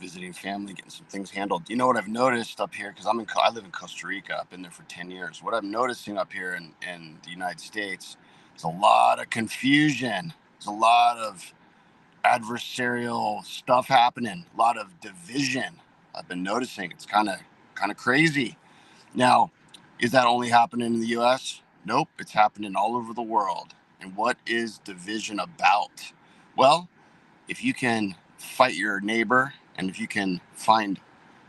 visiting family, getting some things handled. You know what I've noticed up here, because I live in Costa Rica. I've been there for 10 years. What I'm noticing up here in the United States is a lot of confusion. There's a lot of adversarial stuff happening, a lot of division. I've been noticing it's kind of crazy. Now, is that only happening in the US? Nope, it's happening all over the world. And what is division about? Well, if you can fight your neighbor and if you can find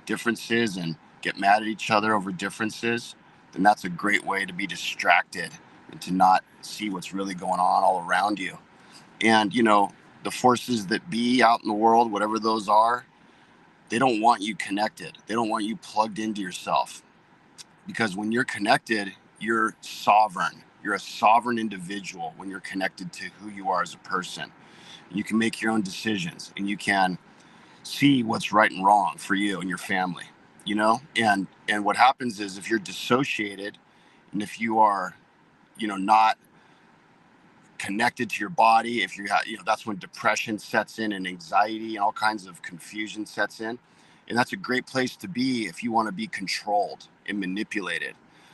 differences and get mad at each other over differences, then that's a great way to be distracted and to not see what's really going on all around you. And, the forces that be out in the world, whatever those are, they don't want you connected. They don't want you plugged into yourself. Because when you're connected, you're sovereign. You're a sovereign individual when you're connected to who you are as a person. You can make your own decisions and you can see what's right and wrong for you and your family, and what happens is if you're dissociated and if you are, not connected to your body, if you have, that's when depression sets in and anxiety and all kinds of confusion sets in. And that's a great place to be if you want to be controlled and manipulated.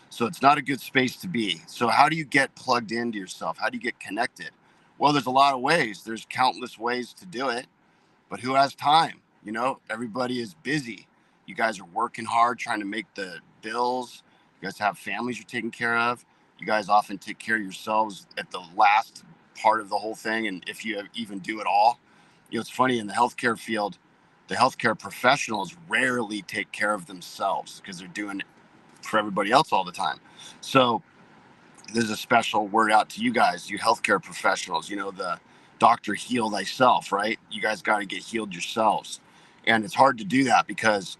So it's not a good space to be. So how do you get plugged into yourself? How do you get connected? Well, there's a lot of ways. There's countless ways to do it, but who has time? Everybody is busy. You guys are working hard trying to make the bills. You guys have families you're taking care of. You guys often take care of yourselves at the last part of the whole thing. And if you even do it all, it's funny in the healthcare field, the healthcare professionals rarely take care of themselves because they're doing it for everybody else all the time. So there's a special word out to you guys, you healthcare professionals, the doctor heal thyself, right? You guys got to get healed yourselves. And it's hard to do that because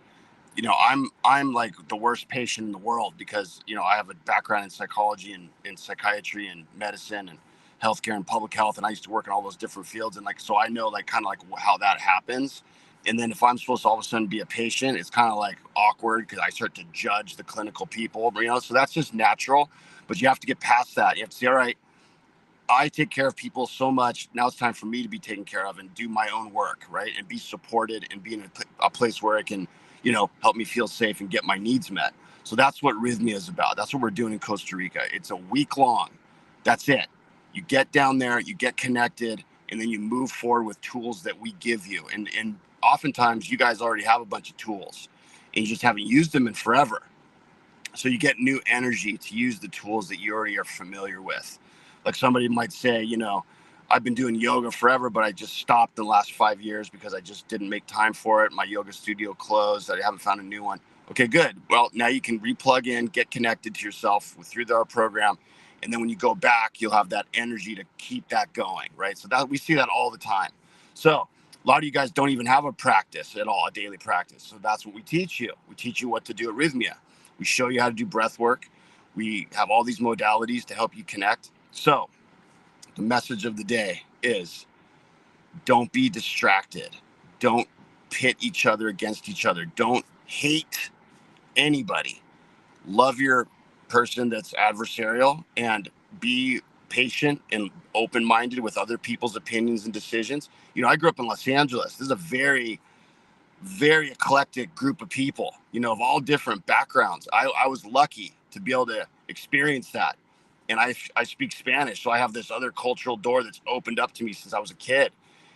I'm like the worst patient in the world because I have a background in psychology and in psychiatry and medicine and healthcare and public health, and I used to work in all those different fields, and so I know kind of how that happens. And then if I'm supposed to all of a sudden be a patient, it's kind of awkward because I start to judge the clinical people, so that's just natural. But you have to get past that. You have to say, all right, I take care of people so much. Now it's time for me to be taken care of and do my own work, right? And be supported and be in a place where I can, help me feel safe and get my needs met. So that's what Rythmia is about. That's what we're doing in Costa Rica. It's a week long. That's it. You get down there, you get connected, and then you move forward with tools that we give you. And oftentimes you guys already have a bunch of tools and you just haven't used them in forever. So you get new energy to use the tools that you already are familiar with. Like somebody might say, I've been doing yoga forever, but I just stopped the last 5 years because I just didn't make time for it. My yoga studio closed. I haven't found a new one. Okay, good. Well, now you can replug in, get connected to yourself through our program. And then when you go back, you'll have that energy to keep that going, right? So that we see that all the time. So a lot of you guys don't even have a practice at all, a daily practice. So that's what we teach you. We teach you what to do at Rythmia. We show you how to do breath work. We have all these modalities to help you connect. So the message of the day is don't be distracted. Don't pit each other against each other. Don't hate anybody. Love your person that's adversarial and be patient and open-minded with other people's opinions and decisions. I grew up in Los Angeles. This is a very, very eclectic group of people, of all different backgrounds. I was lucky to be able to experience that. And I speak Spanish, so I have this other cultural door that's opened up to me since I was a kid.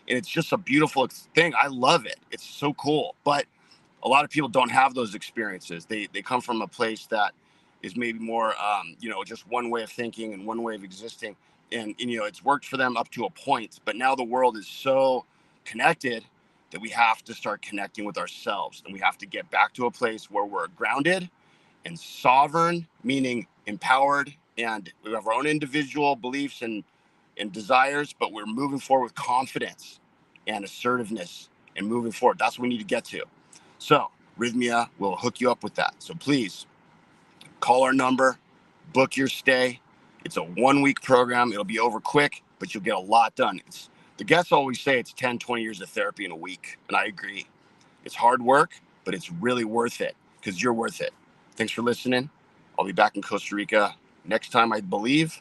And it's just a beautiful thing. I love it. It's so cool. But a lot of people don't have those experiences. They come from a place that is maybe more, just one way of thinking and one way of existing. And, it's worked for them up to a point. But now the world is so connected that we have to start connecting with ourselves. And we have to get back to a place where we're grounded and sovereign, meaning empowered, and we have our own individual beliefs and desires, but we're moving forward with confidence and assertiveness and moving forward. That's what we need to get to. So Rythmia will hook you up with that. So please call our number, book your stay. It's a 1-week program. It'll be over quick, but you'll get a lot done. The guests always say it's 10, 20 years of therapy in a week. And I agree. It's hard work, but it's really worth it because you're worth it. Thanks for listening. I'll be back in Costa Rica next time, I believe.